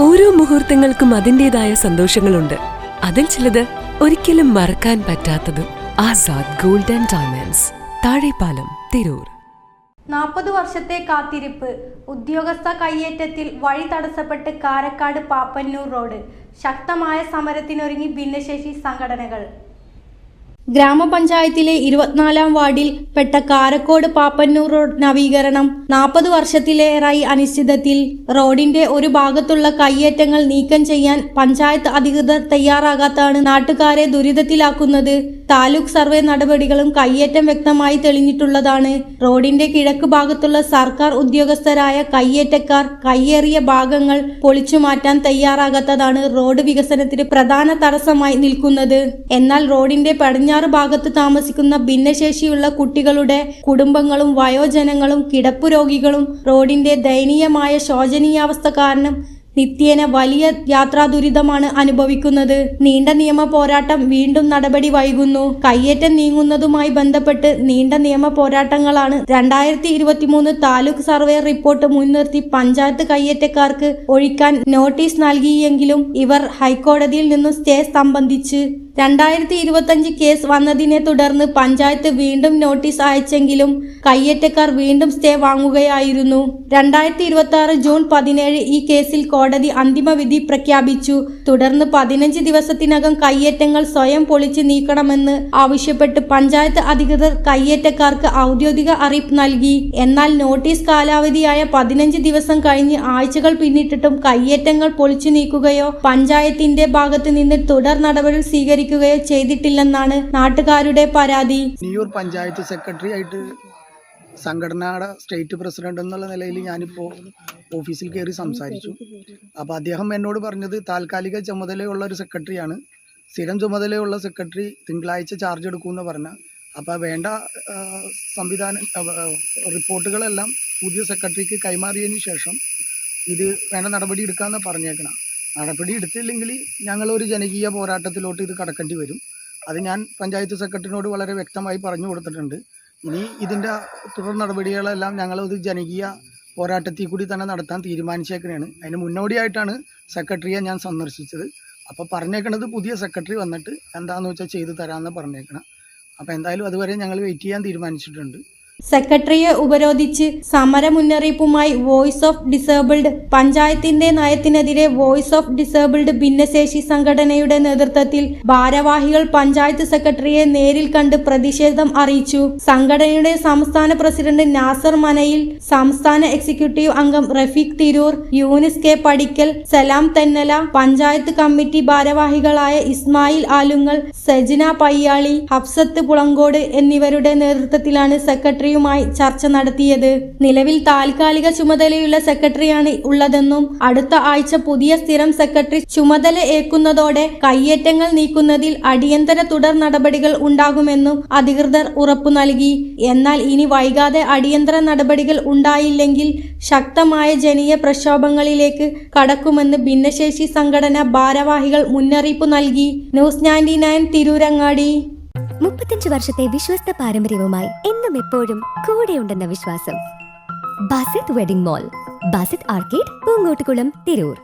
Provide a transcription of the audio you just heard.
ഓരോ മുഹൂർത്തങ്ങൾക്കും അതിൻ്റെതായ സന്തോഷങ്ങളുണ്ട്. അതിൽ ചിലത് ഒരിക്കലും മറക്കാൻ പറ്റാത്തതും. Azad gold and diamonds, Thazhepalam, Tirur. 40 വർഷത്തെ കാത്തിരിപ്പ്. ഉദ്യോഗസ്ഥ കയ്യേറ്റത്തിൽ വഴി തടസ്സപ്പെട്ട് കാരക്കാട് പാപ്പന്നൂർ റോഡ്. ശക്തമായ സമരത്തിനൊരുങ്ങി ഭിന്നശേഷി സംഘടനകൾ. ഗ്രാമപഞ്ചായത്തിലെ 24-ാം വാർഡിൽ പെട്ട കാരക്കോട് പാപ്പന്നൂർ റോഡ് നവീകരണം 40 വർഷത്തിലേറായി അനിശ്ചിതത്തിൽ. റോഡിന്റെ ഒരു ഭാഗത്തുള്ള കയ്യേറ്റങ്ങൾ നീക്കം ചെയ്യാൻ പഞ്ചായത്ത് അധികൃതർ തയ്യാറാകാത്തതാണ് നാട്ടുകാരെ ദുരിതത്തിലാക്കുന്നത്. താലൂക്ക് സർവേ നടപടികളും കയ്യേറ്റം വ്യക്തമായി തെളിഞ്ഞിട്ടുള്ളതാണ്. റോഡിന്റെ കിഴക്ക് ഭാഗത്തുള്ള സർക്കാർ ഉദ്യോഗസ്ഥരായ കയ്യേറ്റക്കാർ കയ്യേറിയ ഭാഗങ്ങൾ പൊളിച്ചുമാറ്റാൻ തയ്യാറാകാത്തതാണ് റോഡ് വികസനത്തിന് പ്രധാന തടസ്സമായി നിൽക്കുന്നത്. എന്നാൽ റോഡിന്റെ പടിഞ്ഞാറ് ഭാഗത്ത് താമസിക്കുന്ന ഭിന്നശേഷിയുള്ള കുട്ടികളുടെ കുടുംബങ്ങളും വയോജനങ്ങളും കിടപ്പു രോഗികളും റോഡിന്റെ ദയനീയമായ ശോചനീയാവസ്ഥ കാരണം നിത്യേന വലിയ യാത്രാ ദുരിതമാണ് അനുഭവിക്കുന്നത്. നീണ്ട നിയമ പോരാട്ടം വീണ്ടും നടപടി വൈകുന്നു. കയ്യേറ്റം നീങ്ങുന്നതുമായി ബന്ധപ്പെട്ട് നീണ്ട നിയമ പോരാട്ടങ്ങളാണ് 2023 താലൂക്ക് സർവേ റിപ്പോർട്ട് മുൻനിർത്തി പഞ്ചായത്ത് കയ്യേറ്റക്കാർക്ക് ഒഴിക്കാൻ നോട്ടീസ് നൽകിയെങ്കിലും ഇവർ ഹൈക്കോടതിയിൽ നിന്നും സ്റ്റേ സംബന്ധിച്ച് 2025 കേസ് വന്നതിനെ തുടർന്ന് പഞ്ചായത്ത് വീണ്ടും നോട്ടീസ് അയച്ചെങ്കിലും കയ്യേറ്റക്കാർ വീണ്ടും സ്റ്റേ വാങ്ങുകയായിരുന്നു. 2026 ജൂൺ 17 ഈ കേസിൽ കോടതി അന്തിമ വിധി പ്രഖ്യാപിച്ചു. തുടർന്ന് 15 ദിവസത്തിനകം കയ്യേറ്റങ്ങൾ സ്വയം പൊളിച്ചു നീക്കണമെന്ന് ആവശ്യപ്പെട്ട് പഞ്ചായത്ത് അധികൃതർ കയ്യേറ്റക്കാർക്ക് ഔദ്യോഗിക അറിയിപ്പ് നൽകി. എന്നാൽ നോട്ടീസ് കാലാവധിയായ 15 ദിവസം കഴിഞ്ഞ് ആഴ്ചകൾ പിന്നിട്ടിട്ടും കയ്യേറ്റങ്ങൾ പൊളിച്ചു നീക്കുകയോ പഞ്ചായത്തിന്റെ ഭാഗത്ത് നിന്ന് തുടർ നടപടി സ്വീകരിക്കുകയോ ചെയ്തിട്ടില്ലെന്നാണ് നാട്ടുകാരുടെ പരാതി. നിയൂർ പഞ്ചായത്ത് സെക്രട്ടറി ആയിട്ട് സംഘടനയുടെ സ്റ്റേറ്റ് പ്രസിഡന്റ് എന്നുള്ള നിലയിൽ ഞാനിപ്പോൾ ഓഫീസിൽ കയറി സംസാരിച്ചു. അപ്പോൾ അദ്ദേഹം എന്നോട് പറഞ്ഞത് താൽക്കാലിക ചുമതലയുള്ള ഒരു സെക്രട്ടറിയാണ്, സ്ഥിരം ചുമതലയുള്ള സെക്രട്ടറി തിങ്കളാഴ്ച ചാർജ് എടുക്കുമെന്ന് പറഞ്ഞ. അപ്പോൾ വേണ്ട റിപ്പോർട്ടുകളെല്ലാം പുതിയ സെക്രട്ടറിക്ക് കൈമാറിയതിന് ശേഷം ഇത് വേണ്ട നടപടി എടുക്കാമെന്ന് പറഞ്ഞേക്കണം. നടപടി എടുത്തില്ലെങ്കിൽ ഞങ്ങളൊരു ജനകീയ പോരാട്ടത്തിലോട്ട് ഇത് കടക്കേണ്ടി വരും. അത് ഞാൻ പഞ്ചായത്ത് സെക്രട്ടറിനോട് വളരെ വ്യക്തമായി പറഞ്ഞു കൊടുത്തിട്ടുണ്ട്. ഇനി ഇതിൻ്റെ തുടർ നടപടികളെല്ലാം ഞങ്ങളൊരു ജനകീയ പോരാട്ടത്തിൽ കൂടി തന്നെ നടത്താൻ തീരുമാനിച്ചേക്കണേണ്. അതിന് മുന്നോടിയായിട്ടാണ് സെക്രട്ടറിയെ ഞാൻ സന്ദർശിച്ചത്. അപ്പോൾ പറഞ്ഞേക്കണത് പുതിയ സെക്രട്ടറി വന്നിട്ട് എന്താണെന്ന് വെച്ചാൽ ചെയ്തു തരാമെന്ന് പറഞ്ഞേക്കണം. അപ്പോൾ എന്തായാലും അതുവരെ ഞങ്ങൾ വെയിറ്റ് ചെയ്യാൻ തീരുമാനിച്ചിട്ടുണ്ട്. സെക്രട്ടറിയെ ഉപരോധിച്ച് സമര മുന്നറിയിപ്പുമായി വോയിസ് ഓഫ് ഡിസേബിൾഡ്. പഞ്ചായത്തിന്റെ നയത്തിനെതിരെ വോയിസ് ഓഫ് ഡിസേബിൾഡ് ഭിന്നശേഷി സംഘടനയുടെ നേതൃത്വത്തിൽ ഭാരവാഹികൾ പഞ്ചായത്ത് സെക്രട്ടറിയെ നേരിൽ കണ്ട് പ്രതിഷേധം അറിയിച്ചു. സംഘടനയുടെ സംസ്ഥാന പ്രസിഡന്റ് നാസർ മനയിൽ, സംസ്ഥാന എക്സിക്യൂട്ടീവ് അംഗം റഫീഖ് തിരൂർ, യൂനിസ് കെ പടിക്കൽ, സലാം തെന്നല, പഞ്ചായത്ത് കമ്മിറ്റി ഭാരവാഹികളായ ഇസ്മായിൽ ആലുങ്ങൽ, സജിന പയ്യാളി, ഹഫ്സത്ത് പുളങ്കോട് എന്നിവരുടെ നേതൃത്വത്തിലാണ് സെക്രട്ടറി ചർച്ച നടത്തിയത്. നിലവിൽ താൽക്കാലിക ചുമതലയുള്ള സെക്രട്ടറിയാണ് ഉള്ളതെന്നും അടുത്ത ആഴ്ച പുതിയ സ്ഥിരം സെക്രട്ടറി ചുമതല ഏൽക്കുന്നതോടെ കയ്യേറ്റങ്ങൾ നീക്കുന്നതിൽ അടിയന്തര തുടർ നടപടികൾ ഉണ്ടാകുമെന്നും അധികൃതർ ഉറപ്പു നൽകി. എന്നാൽ ഇനി വൈകാതെ അടിയന്തര നടപടികൾ ഉണ്ടായില്ലെങ്കിൽ ശക്തമായ ജനീയ പ്രക്ഷോഭങ്ങളിലേക്ക് കടക്കുമെന്ന് ഭിന്നശേഷി സംഘടന ഭാരവാഹികൾ മുന്നറിയിപ്പ് നൽകി. ന്യൂസ് 99 തിരൂരങ്ങാടി. 35 വർഷത്തെ വിശ്വസ്ത പാരമ്പര്യവുമായി എന്നും എപ്പോഴും കൂടെയുണ്ടെന്ന വിശ്വാസം. Basith wedding mall, Basith arcade, Poonkottukulam, Tirur.